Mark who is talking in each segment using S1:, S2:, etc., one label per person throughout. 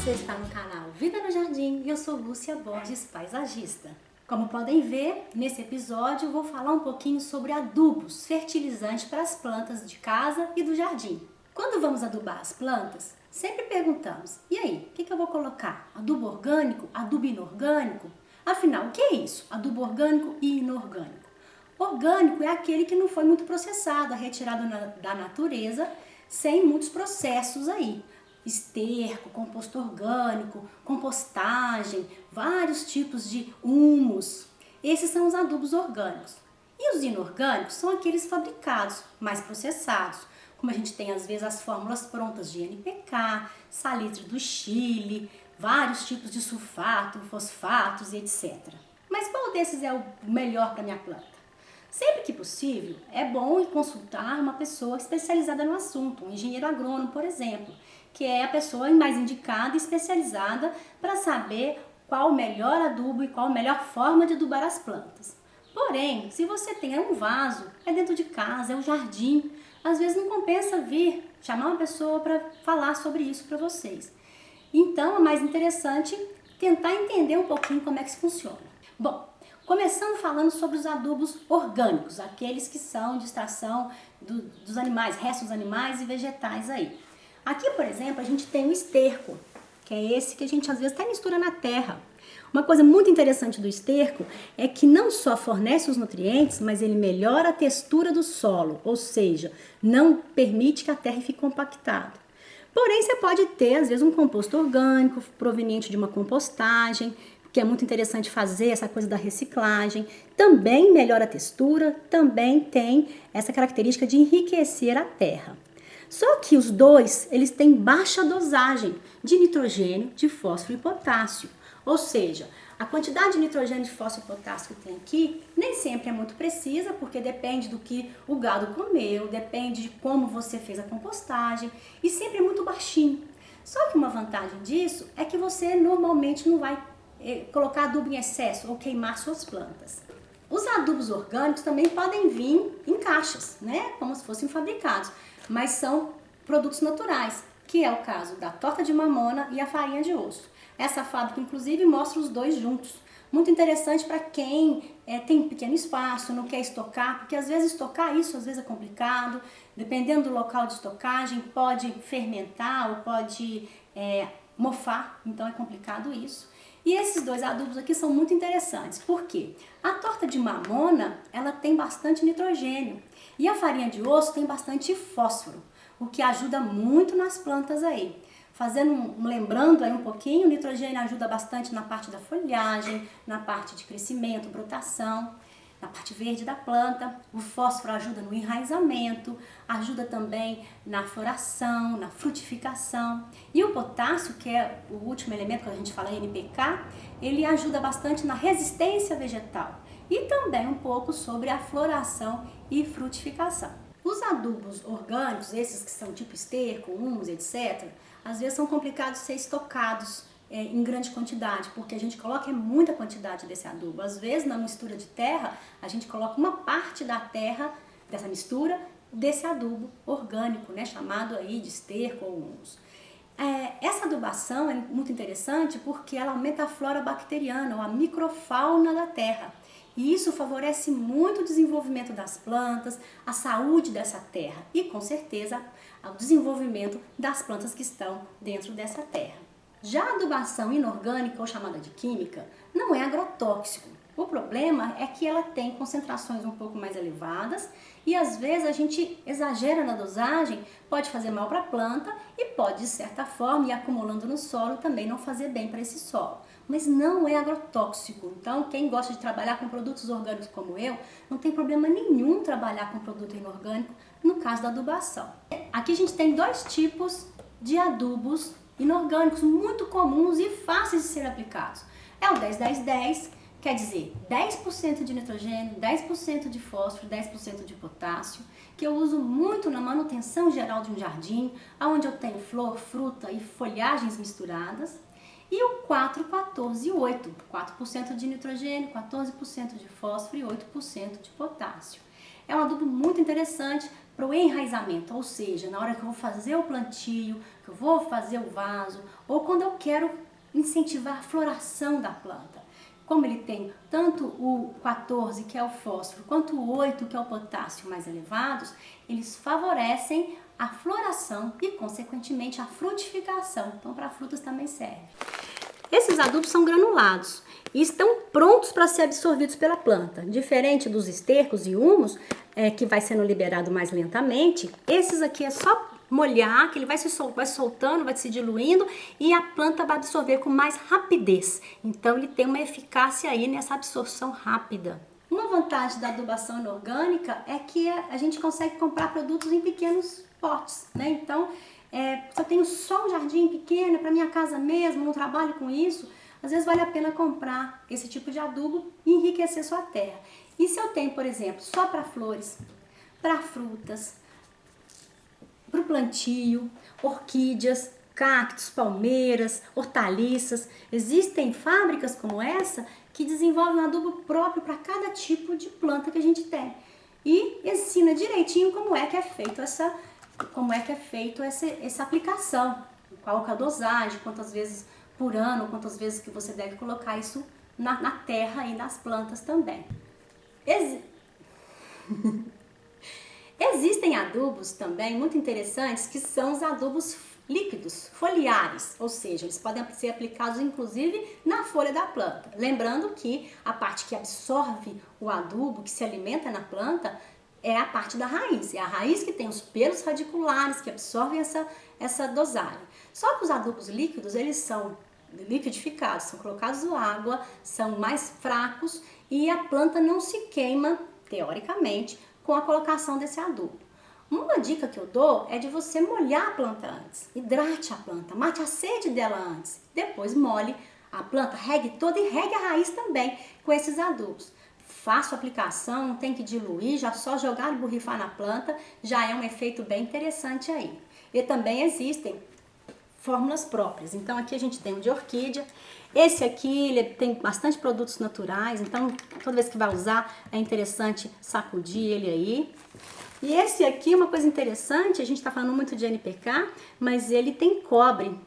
S1: Você está no canal Vida no Jardim e eu sou Lúcia Borges, paisagista. Como podem ver, nesse episódio eu vou falar um pouquinho sobre adubos, fertilizantes para as plantas de casa e do jardim. Quando vamos adubar as plantas, sempre perguntamos, e aí, o que eu vou colocar? Adubo orgânico? Adubo inorgânico? Afinal, o que é isso? Adubo orgânico e inorgânico. Orgânico é aquele que não foi muito processado, é retirado da natureza, sem muitos processos aí. Esterco, composto orgânico, compostagem, vários tipos de humus. Esses são os adubos orgânicos. E os inorgânicos são aqueles fabricados, mais processados, como a gente tem às vezes as fórmulas prontas de NPK, salitre do Chile, vários tipos de sulfato, fosfatos e etc. Mas qual desses é o melhor para minha planta? Sempre que possível, é bom consultar uma pessoa especializada no assunto, um engenheiro agrônomo, por exemplo, que é a pessoa mais indicada e especializada para saber qual o melhor adubo e qual a melhor forma de adubar as plantas. Porém, se você tem um vaso, é dentro de casa, é um jardim, às vezes não compensa vir chamar uma pessoa para falar sobre isso para vocês. Então, é mais interessante tentar entender um pouquinho como é que isso funciona. Bom, começando falando sobre os adubos orgânicos, aqueles que são de extração dos animais, restos dos animais e vegetais aí. Aqui, por exemplo, a gente tem o esterco, que é esse que a gente às vezes até mistura na terra. Uma coisa muito interessante do esterco é que não só fornece os nutrientes, mas ele melhora a textura do solo, ou seja, não permite que a terra fique compactada. Porém, você pode ter, às vezes, um composto orgânico proveniente de uma compostagem, que é muito interessante fazer essa coisa da reciclagem. Também melhora a textura, também tem essa característica de enriquecer a terra. Só que os dois, eles têm baixa dosagem de nitrogênio, de fósforo e potássio. Ou seja, a quantidade de nitrogênio, de fósforo e potássio que tem aqui nem sempre é muito precisa, porque depende do que o gado comeu, depende de como você fez a compostagem e sempre é muito baixinho. Só que uma vantagem disso é que você normalmente não vai colocar adubo em excesso ou queimar suas plantas. Os adubos orgânicos também podem vir em caixas, né? Como se fossem fabricados, mas são produtos naturais, que é o caso da torta de mamona e a farinha de osso. Essa fábrica, inclusive, mostra os dois juntos. Muito interessante para quem tem pequeno espaço, não quer estocar, porque às vezes estocar isso às vezes é complicado, dependendo do local de estocagem, pode fermentar ou pode mofar, então é complicado isso. E esses dois adubos aqui são muito interessantes, porque a torta de mamona, ela tem bastante nitrogênio e a farinha de osso tem bastante fósforo, o que ajuda muito nas plantas aí. Lembrando aí um pouquinho, o nitrogênio ajuda bastante na parte da folhagem, na parte de crescimento, brotação, na parte verde da planta. O fósforo ajuda no enraizamento, ajuda também na floração, na frutificação. E o potássio, que é o último elemento que a gente fala NPK, ele ajuda bastante na resistência vegetal e também um pouco sobre a floração e frutificação. Os adubos orgânicos, esses que são tipo esterco, humus, etc., às vezes são complicados de ser estocados em grande quantidade, porque a gente coloca muita quantidade desse adubo. Às vezes, na mistura de terra, a gente coloca uma parte da terra, dessa mistura, desse adubo orgânico, né, chamado aí de esterco ou humus. Essa adubação é muito interessante porque ela aumenta a flora bacteriana, ou a microfauna da terra. E isso favorece muito o desenvolvimento das plantas, a saúde dessa terra e, com certeza, o desenvolvimento das plantas que estão dentro dessa terra. Já a adubação inorgânica, ou chamada de química, não é agrotóxico. O problema é que ela tem concentrações um pouco mais elevadas e às vezes a gente exagera na dosagem, pode fazer mal para a planta e pode, de certa forma, ir acumulando no solo também não fazer bem para esse solo. Mas não é agrotóxico, então quem gosta de trabalhar com produtos orgânicos como eu, não tem problema nenhum trabalhar com produto inorgânico no caso da adubação. Aqui a gente tem dois tipos de adubos inorgânicos muito comuns e fáceis de ser aplicados. É o 10-10-10, quer dizer 10% de nitrogênio, 10% de fósforo, 10% de potássio, que eu uso muito na manutenção geral de um jardim, onde eu tenho flor, fruta e folhagens misturadas. E o 4-14-8, 4% de nitrogênio, 14% de fósforo e 8% de potássio. É um adubo muito interessante para o enraizamento, ou seja, na hora que eu vou fazer o plantio, que eu vou fazer o vaso, ou quando eu quero incentivar a floração da planta. Como ele tem tanto o 14, que é o fósforo, quanto o 8, que é o potássio mais elevados, eles favorecem a floração e, consequentemente, a frutificação. Então, para frutas também serve. Esses adubos são granulados e estão prontos para ser absorvidos pela planta. Diferente dos estercos e humus, que vai sendo liberado mais lentamente, esses aqui é só molhar, que ele vai soltando, vai se diluindo e a planta vai absorver com mais rapidez. Então ele tem uma eficácia aí nessa absorção rápida. Uma vantagem da adubação inorgânica é que a gente consegue comprar produtos em pequenos potes, né? Então, se eu tenho só um jardim pequeno, para minha casa mesmo, não trabalho com isso, às vezes vale a pena comprar esse tipo de adubo e enriquecer sua terra. E se eu tenho, por exemplo, só para flores, para frutas, para o plantio, orquídeas, cactos, palmeiras, hortaliças, existem fábricas como essa que desenvolvem um adubo próprio para cada tipo de planta que a gente tem e ensina direitinho como é que é feito essa aplicação, qual é a dosagem, quantas vezes por ano, quantas vezes que você deve colocar isso na terra e nas plantas também. Existem adubos também muito interessantes que são os adubos líquidos, foliares, ou seja, eles podem ser aplicados inclusive na folha da planta. Lembrando que a parte que absorve o adubo, que se alimenta na planta, é a parte da raiz. É a raiz que tem os pelos radiculares que absorvem essa dosagem. Só que os adubos líquidos, eles são liquidificados, são colocados na água, são mais fracos e a planta não se queima, teoricamente, com a colocação desse adubo. Uma dica que eu dou é de você molhar a planta antes. Hidrate a planta, mate a sede dela antes. Depois molhe a planta, regue toda e regue a raiz também com esses adubos. Faça a aplicação, não tem que diluir, já só jogar e borrifar na planta, já é um efeito bem interessante aí. E também existem fórmulas próprias. Então aqui a gente tem um de orquídea. Esse aqui ele tem bastante produtos naturais, então toda vez que vai usar é interessante sacudir ele aí. E esse aqui, uma coisa interessante, a gente está falando muito de NPK, mas ele tem cobre.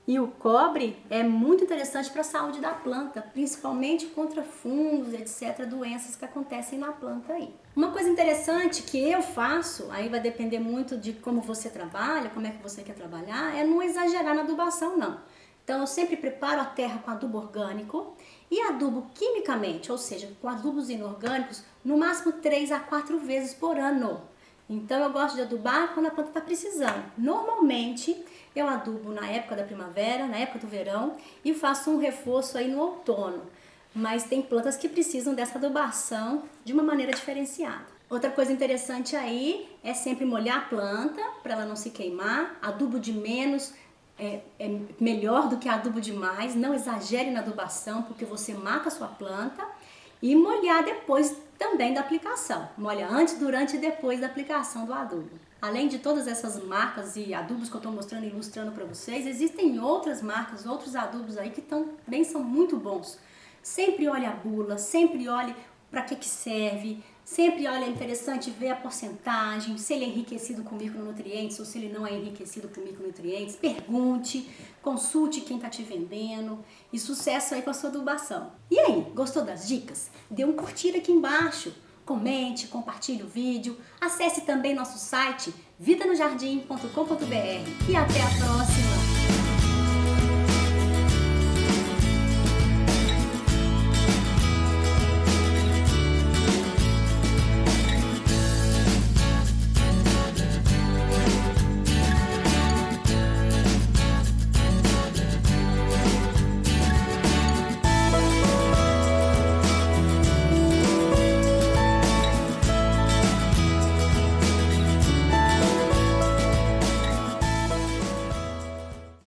S1: E o cobre é muito interessante para a saúde da planta, principalmente contra fungos, etc., doenças que acontecem na planta aí. Uma coisa interessante que eu faço, aí vai depender muito de como você trabalha, como é que você quer trabalhar, é não exagerar na adubação, não. Então eu sempre preparo a terra com adubo orgânico e adubo quimicamente, ou seja, com adubos inorgânicos, no máximo 3 a 4 vezes por ano. Então eu gosto de adubar quando a planta está precisando. Normalmente eu adubo na época da primavera, na época do verão e faço um reforço aí no outono. Mas tem plantas que precisam dessa adubação de uma maneira diferenciada. Outra coisa interessante aí é sempre molhar a planta para ela não se queimar. Adubo de menos é melhor do que adubo de mais. Não exagere na adubação porque você mata a sua planta. E molhar depois também da aplicação. Molha antes, durante e depois da aplicação do adubo. Além de todas essas marcas e adubos que eu estou mostrando e ilustrando para vocês, existem outras marcas, outros adubos aí que também são muito bons. Sempre olhe a bula, sempre olhe para que serve, sempre olhe, é interessante ver a porcentagem, se ele é enriquecido com micronutrientes ou se ele não é enriquecido com micronutrientes. Pergunte, consulte quem está te vendendo e sucesso aí com a sua adubação. E aí, gostou das dicas? Dê um curtir aqui embaixo, comente, compartilhe o vídeo, acesse também nosso site vidanojardim.com.br e até a próxima!